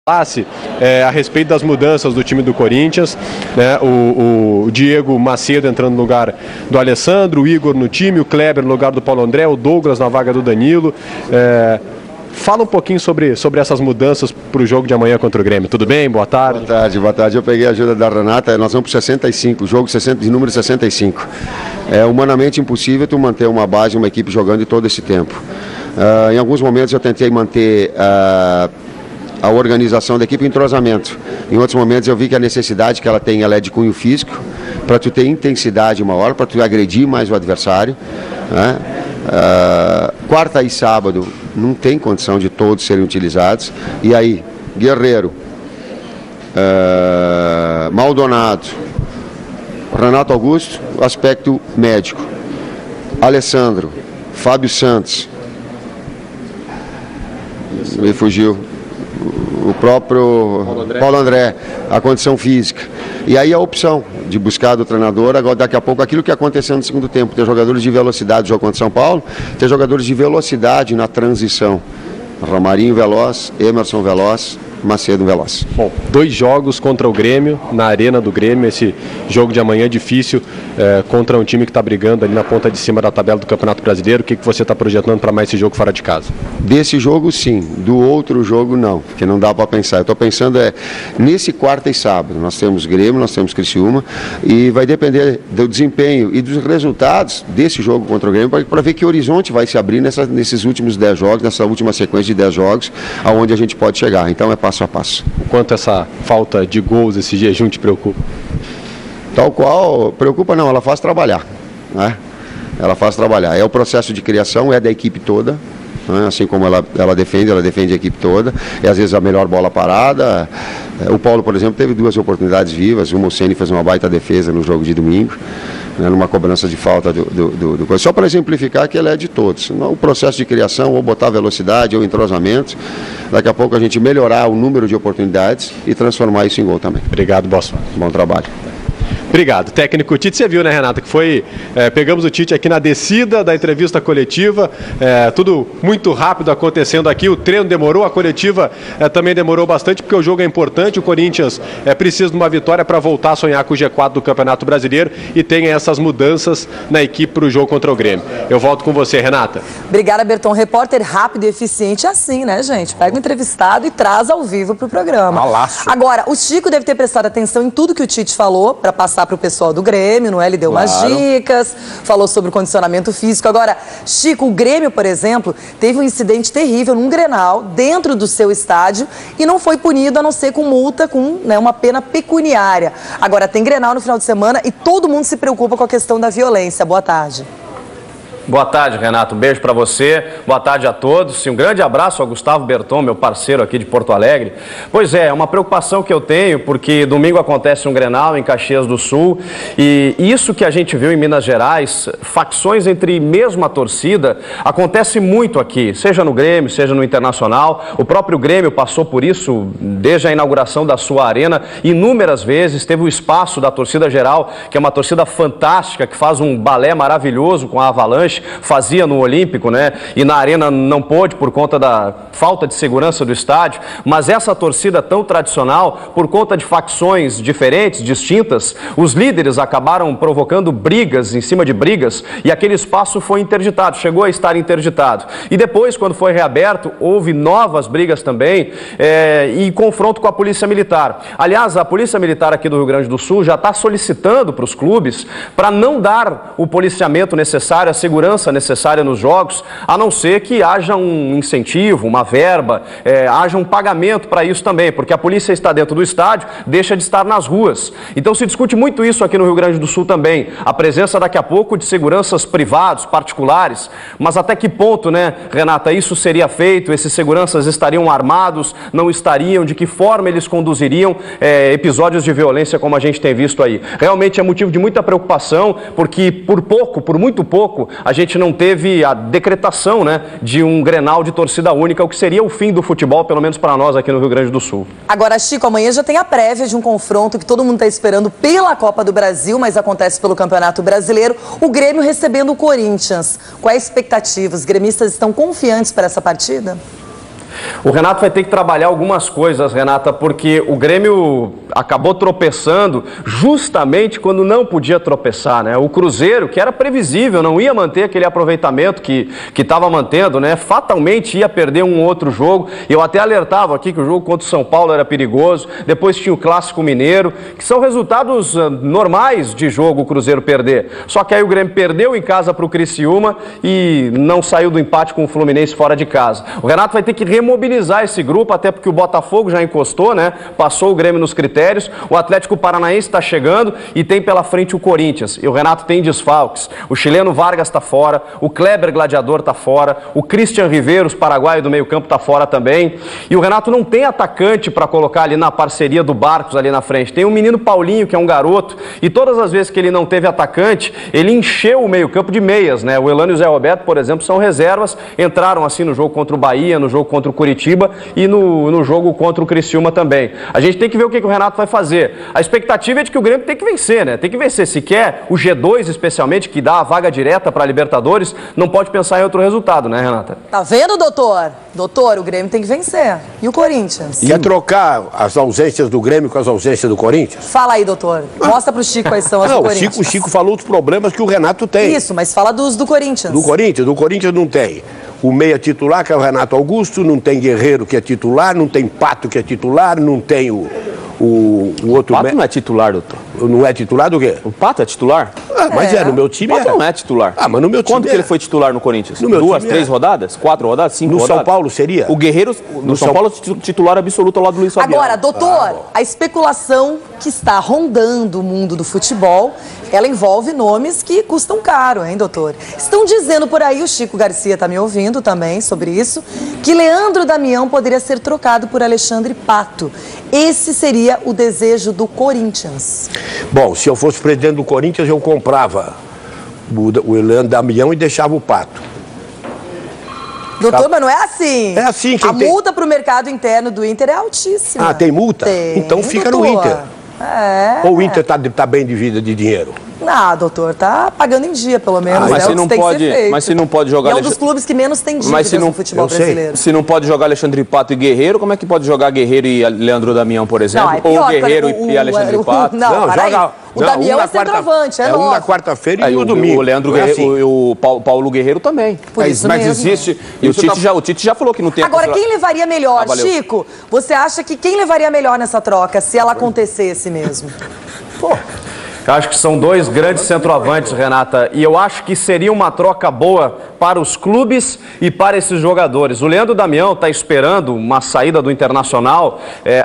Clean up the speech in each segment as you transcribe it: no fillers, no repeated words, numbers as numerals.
A respeito das mudanças do time do Corinthians, né? O Diego Macedo entrando no lugar do Alessandro, o Igor no time, o Kleber no lugar do Paulo André, o Douglas na vaga do Danilo. Fala um pouquinho sobre essas mudanças para o jogo de amanhã contra o Grêmio. Tudo bem? Boa tarde. Boa tarde. Eu peguei a ajuda da Renata, nós vamos para 65, jogo de número 65. É humanamente impossível tu manter uma base, uma equipe jogando todo esse tempo. Em alguns momentos eu tentei manter a organização da equipe, entrosamento. Em outros momentos eu vi que a necessidade que ela tem, ela é de cunho físico, para tu ter intensidade maior, para tu agredir mais o adversário, né? Quarta e sábado não tem condição de todos serem utilizados. E aí, Guerreiro, Maldonado, Renato Augusto, aspecto médico, Alessandro, Fábio Santos, me fugiu, o próprio Paulo André, a condição física. E aí a opção de buscar do treinador, agora daqui a pouco, aquilo que aconteceu no segundo tempo, ter jogadores de velocidade no jogo contra São Paulo, ter jogadores de velocidade na transição. Romarinho veloz, Emerson veloz, Macedo veloz. Bom, 2 jogos contra o Grêmio, na arena do Grêmio. Esse jogo de amanhã é difícil, contra um time que está brigando ali na ponta de cima da tabela do Campeonato Brasileiro. O que você está projetando para mais esse jogo fora de casa? Desse jogo sim, do outro jogo não, porque não dá para pensar. Eu estou pensando nesse quarta e sábado. Nós temos Grêmio, nós temos Criciúma, e vai depender do desempenho e dos resultados desse jogo contra o Grêmio para ver que horizonte vai se abrir nesses últimos 10 jogos, nessa última sequência de 10 jogos, aonde a gente pode chegar. Então é passo a passo. O quanto essa falta de gols, esse jejum te preocupa? Tal qual, preocupa não, ela faz trabalhar, né? Ela faz trabalhar. É o processo de criação, é da equipe toda, né? Assim como ela defende a equipe toda. É às vezes a melhor bola parada. O Paulo, por exemplo, teve 2 oportunidades vivas. O Ceni fez uma baita defesa no jogo de domingo, né? Numa cobrança de falta do coisa. Só para exemplificar que ele é de todos. O processo de criação, ou botar velocidade, ou entrosamento. Daqui a pouco a gente melhorar o número de oportunidades e transformar isso em gol também. Obrigado, boss. Bom trabalho. Obrigado. Técnico Tite, você viu, né, Renata, que foi, pegamos o Tite aqui na descida da entrevista coletiva, tudo muito rápido acontecendo aqui, o treino demorou, a coletiva também demorou bastante, porque o jogo é importante, o Corinthians precisa de uma vitória para voltar a sonhar com o G4 do Campeonato Brasileiro e tem essas mudanças na equipe para o jogo contra o Grêmio. Eu volto com você, Renata. Obrigada, Berton. Repórter rápido e eficiente é assim, né, gente? Pega o entrevistado e traz ao vivo para o programa. Alaço. Agora, o Chico deve ter prestado atenção em tudo que o Tite falou para passar para o pessoal do Grêmio, não é? Ele deu umas dicas, falou sobre o condicionamento físico. Agora, Chico, o Grêmio, por exemplo, teve um incidente terrível num Grenal dentro do seu estádio e não foi punido a não ser com multa, com, né, uma pena pecuniária. Agora, tem Grenal no final de semana e todo mundo se preocupa com a questão da violência. Boa tarde. Boa tarde, Renato. Um beijo para você. Boa tarde a todos. E um grande abraço ao Gustavo Berton, meu parceiro aqui de Porto Alegre. Pois é uma preocupação que eu tenho, porque domingo acontece um Grenal em Caxias do Sul e isso que a gente viu em Minas Gerais, facções entre mesma torcida, acontece muito aqui, seja no Grêmio, seja no Internacional. O próprio Grêmio passou por isso desde a inauguração da sua arena inúmeras vezes. Teve o espaço da torcida geral, que é uma torcida fantástica, que faz um balé maravilhoso com a Avalanche, fazia no Olímpico, né? E na Arena não pôde por conta da falta de segurança do estádio, mas essa torcida tão tradicional, por conta de facções diferentes, distintas, os líderes acabaram provocando brigas em cima de brigas e aquele espaço foi interditado, chegou a estar interditado. E depois, quando foi reaberto, houve novas brigas também e confronto com a Polícia Militar. Aliás, a Polícia Militar aqui do Rio Grande do Sul já está solicitando para os clubes para não dar o policiamento necessário, a segurança necessária nos jogos, a não ser que haja um incentivo, uma verba, haja um pagamento para isso também, porque a polícia está dentro do estádio, deixa de estar nas ruas. Então se discute muito isso aqui no Rio Grande do Sul também, a presença daqui a pouco de seguranças privados, particulares, mas até que ponto, né, Renata, isso seria feito, esses seguranças estariam armados, não estariam, de que forma eles conduziriam episódios de violência como a gente tem visto aí. Realmente é motivo de muita preocupação, porque por muito pouco, a gente não teve a decretação, né, de um Grenal de torcida única, o que seria o fim do futebol, pelo menos para nós aqui no Rio Grande do Sul. Agora, Chico, amanhã já tem a prévia de um confronto que todo mundo está esperando pela Copa do Brasil, mas acontece pelo Campeonato Brasileiro, o Grêmio recebendo o Corinthians. Quais expectativas? Os gremistas estão confiantes para essa partida? O Renato vai ter que trabalhar algumas coisas, Renata, porque o Grêmio acabou tropeçando justamente quando não podia tropeçar, né? O Cruzeiro, que era previsível, não ia manter aquele aproveitamento que estava mantendo, né? Fatalmente ia perder um outro jogo. Eu até alertava aqui que o jogo contra o São Paulo era perigoso. Depois tinha o Clássico Mineiro, que são resultados normais de jogo o Cruzeiro perder. Só que aí o Grêmio perdeu em casa para o Criciúma e não saiu do empate com o Fluminense fora de casa. O Renato vai ter que remobilizar esse grupo, até porque o Botafogo já encostou, né? Passou o Grêmio nos critérios. O Atlético Paranaense está chegando e tem pela frente o Corinthians. E o Renato tem desfalques. O chileno Vargas está fora, o Kleber Gladiador está fora, o Christian Riveiros, paraguaio do meio-campo, está fora também. E o Renato não tem atacante para colocar ali na parceria do Barcos ali na frente. Tem o menino Paulinho, que é um garoto, e todas as vezes que ele não teve atacante, ele encheu o meio-campo de meias, né? O Elano e o Zé Roberto, por exemplo, são reservas, entraram assim no jogo contra o Bahia, no jogo contra o Curitiba e no jogo contra o Criciúma também. A gente tem que ver o que o Renato vai fazer. A expectativa é de que o Grêmio tem que vencer, né? Tem que vencer. Se quer o G2 especialmente, que dá a vaga direta para a Libertadores, não pode pensar em outro resultado, né, Renata? Tá vendo, doutor? Doutor, o Grêmio tem que vencer. E o Corinthians? Quer trocar as ausências do Grêmio com as ausências do Corinthians? Fala aí, doutor. Mostra pro Chico quais são as do Corinthians. O Chico falou dos problemas que o Renato tem. Isso, mas fala do Corinthians. Do Corinthians não tem. O meia titular, que é o Renato Augusto, não tem Guerreiro, que é titular, não tem Pato, que é titular, não tem o outro... O Pato não é titular, doutor. Não é titular do quê? O Pato é titular? Mas no meu time O Pato não é titular. mas no meu time Quando que ele foi titular no Corinthians? No meu 2, time 3 rodadas? 4 rodadas? 5 rodadas? No São Paulo seria? O Guerreiro, no São Paulo, titular absoluto ao lado do Luiz Fabiano. Agora, doutor, a especulação que está rondando o mundo do futebol, ela envolve nomes que custam caro, hein, doutor? Estão dizendo por aí, o Chico Garcia está me ouvindo também sobre isso, que Leandro Damião poderia ser trocado por Alexandre Pato. Esse seria o desejo do Corinthians. Bom, se eu fosse presidente do Corinthians, eu comprava o Leandro Damião e deixava o Pato. Doutor, mas não é assim. É assim. A multa para o mercado interno do Inter é altíssima. Ah, tem multa? Tem, então fica doutor. no Inter. É. Ou o Inter tá bem de vida de dinheiro? Não, doutor, tá pagando em dia, pelo menos. Mas, é se não pode, mas se não pode jogar... E é um dos clubes que menos tem dívidas no futebol brasileiro. Se não pode jogar Alexandre Pato e Guerreiro, como é que pode jogar Guerreiro e Leandro Damião, por exemplo? Não, é pior, ou Guerreiro e Alexandre Pato? Não, joga... O Damião é centroavante, é um na quarta-feira e o domingo. O Leandro Guerreiro e o Paulo Guerreiro também. Mas existe... E o Tite já falou que não tem... Agora, quem levaria melhor, Chico? Você acha que quem levaria melhor nessa troca, se ela acontecesse mesmo? Pô... Eu acho que são dois grandes centroavantes, Renata, e eu acho que seria uma troca boa para os clubes e para esses jogadores. O Leandro Damião está esperando uma saída do Internacional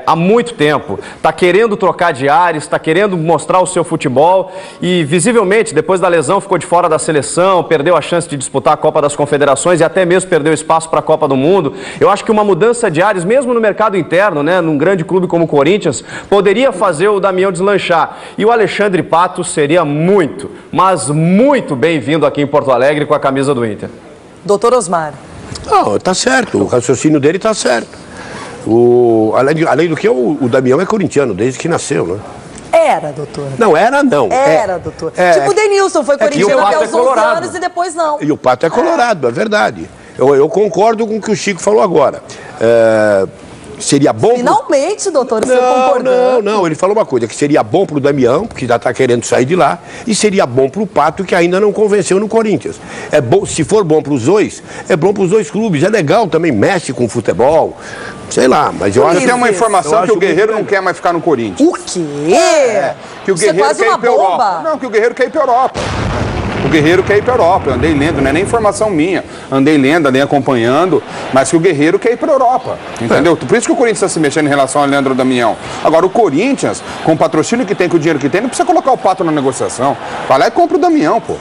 há muito tempo. Está querendo trocar de ares, está querendo mostrar o seu futebol e, visivelmente, depois da lesão, ficou de fora da seleção, perdeu a chance de disputar a Copa das Confederações e até mesmo perdeu espaço para a Copa do Mundo. Eu acho que uma mudança de ares, mesmo no mercado interno, né, num grande clube como o Corinthians, poderia fazer o Damião deslanchar. E o Alexandre Pato seria muito, mas muito bem-vindo aqui em Porto Alegre com a camisa do Inter. Doutor Osmar. Não, tá certo, o raciocínio dele tá certo. Além do que, o Damião é corintiano, desde que nasceu, né? Era, doutor. Não, era não. Era, doutor. Tipo o Denilson, foi corintiano até os 11 anos e depois não. E o Pato é colorado, é verdade. Eu concordo com o que o Chico falou agora. Seria bom... Finalmente, doutor, você concordando. Não, ele falou uma coisa, que seria bom pro Damião, que já está querendo sair de lá, e seria bom pro Pato, que ainda não convenceu no Corinthians. É bom, se for bom pros dois, é bom pros dois clubes, é legal também, mexe com futebol, sei lá, mas eu acho... Tem uma informação que o Guerreiro não quer mais ficar no Corinthians. O quê? Que o Guerreiro quer ir pra Europa. Não, que o Guerreiro quer ir pra Europa. O Guerreiro quer ir para a Europa, eu andei lendo, não é nem informação minha, andei lendo, andei acompanhando, mas que o Guerreiro quer ir para a Europa, entendeu? Por isso que o Corinthians está se mexendo em relação ao Leandro Damião. Agora, o Corinthians, com o patrocínio que tem, com o dinheiro que tem, não precisa colocar o Pato na negociação. Vai lá e compra o Damião, pô.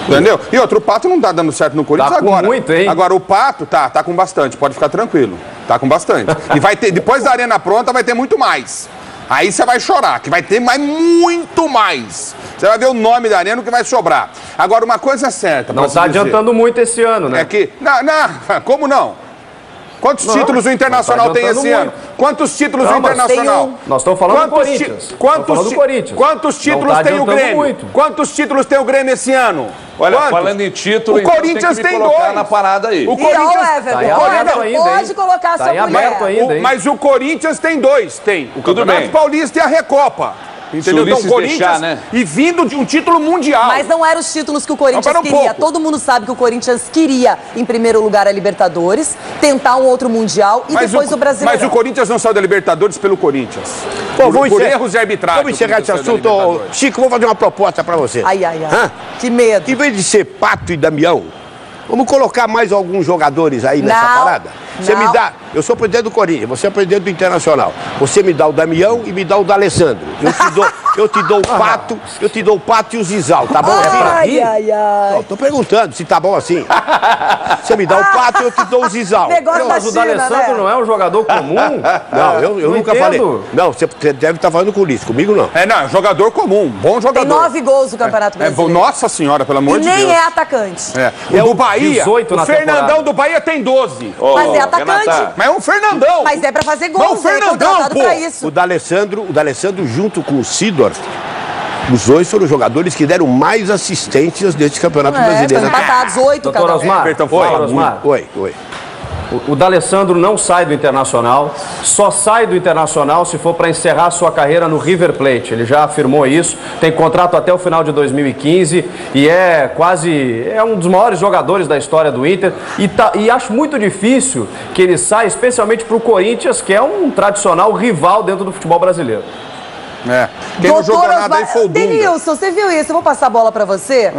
Entendeu? E outro, o Pato não tá dando certo no Corinthians agora. Muito, hein? Agora, o Pato tá com bastante, pode ficar tranquilo. Tá com bastante. E vai ter, depois da arena pronta, vai ter muito mais. Aí você vai chorar, que vai ter muito mais. Você vai ver o nome da arena que vai sobrar. Agora, uma coisa é certa. Não está adiantando muito esse ano, né? É que... Não, como não? Quantos títulos o Internacional tem esse ano? Quantos títulos no Internacional? Nós estamos falando do Corinthians. Quantos títulos tem o Grêmio? Quantos títulos tem o Grêmio esse ano? Olha, falando em título, o Corinthians tem 2 na parada aí. O Corinthians pode colocar a sua colher. Mas o Corinthians tem 2, tem o Campeonato Paulista e a Recopa. Entendeu? Então, Corinthians, deixar, né? E vindo de um título mundial. Mas não eram os títulos que o Corinthians queria. Todo mundo sabe que o Corinthians queria, em primeiro lugar, a Libertadores, tentar um outro Mundial e depois o Brasileiro. Mas o Corinthians não saiu da Libertadores pelo Corinthians. Por erros de arbitragem. Vamos encerrar esse assunto. Chico, vou fazer uma proposta pra você. Ai. Que medo. Em vez de ser Pato e Damião, vamos colocar mais alguns jogadores aí nessa parada? Você me dá, eu sou presidente do Corinthians, você é presidente do Internacional. Você me dá o Damião e me dá o D'Alessandro. Eu te dou o Pato e o Zizal, tá bom? Não, tô perguntando se tá bom assim. Você me dá o Pato e eu te dou o Zizal. Mas o D'Alessandro não é um jogador comum? Não, eu nunca falei. Não, você deve estar falando com o Ulisses, comigo não. Não, é jogador comum, bom jogador. Tem 9 gols no Campeonato Brasileiro. Nossa Senhora, pelo amor de Deus. E nem é atacante. O do Bahia, o Fernandão do Bahia tem 12. Mas é atacante. Mas é um Fernandão. Mas é pra fazer gol. Não, o Fernandão, pô. Pra isso. O D'Alessandro junto com o Sidor, os 2 foram jogadores que deram mais assistências desse Campeonato Brasileiro. Estão empatados 8 cada um. Oi. O D'Alessandro não sai do Internacional, só sai do Internacional se for para encerrar sua carreira no River Plate. Ele já afirmou isso, tem contrato até o final de 2015 e é um dos maiores jogadores da história do Inter. E acho muito difícil que ele saia, especialmente para o Corinthians, que é um tradicional rival dentro do futebol brasileiro. Quem não jogou nada aí foi o Dunga. Denilson, você viu isso? Eu vou passar a bola pra você.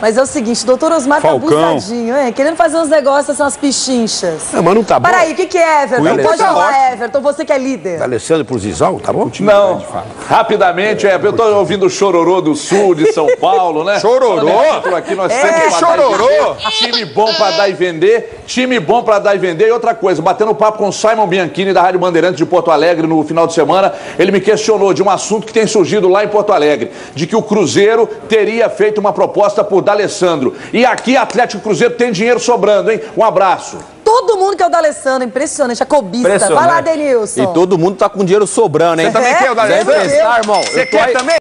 Mas é o seguinte, o doutor Osmar tá abusadinho, querendo fazer uns negócios, assim, umas pichinchas. Mas não tá bom. Peraí, o que é, Everton? Pode falar, Everton, você que é líder. D'Alessandro pro Zizal, tá bom? Não, rapidamente, eu tô ouvindo o Chororô do Sul, de São Paulo, né? Chororô? Aqui nós temos Chororô? Time bom pra dar e vender, E outra coisa, batendo papo com o Simon Bianchini, da Rádio Bandeirantes de Porto Alegre, no final de semana, ele me questionou de um assunto que tem surgido lá em Porto Alegre, de que o Cruzeiro teria feito uma proposta por D'Alessandro. E aqui, Atlético Cruzeiro tem dinheiro sobrando, hein? Um abraço. Todo mundo que é o D'Alessandro, impressionante, a cobista. Vai lá, Denilson. E todo mundo tá com dinheiro sobrando, hein? Você também quer o D'Alessandro? Você quer também?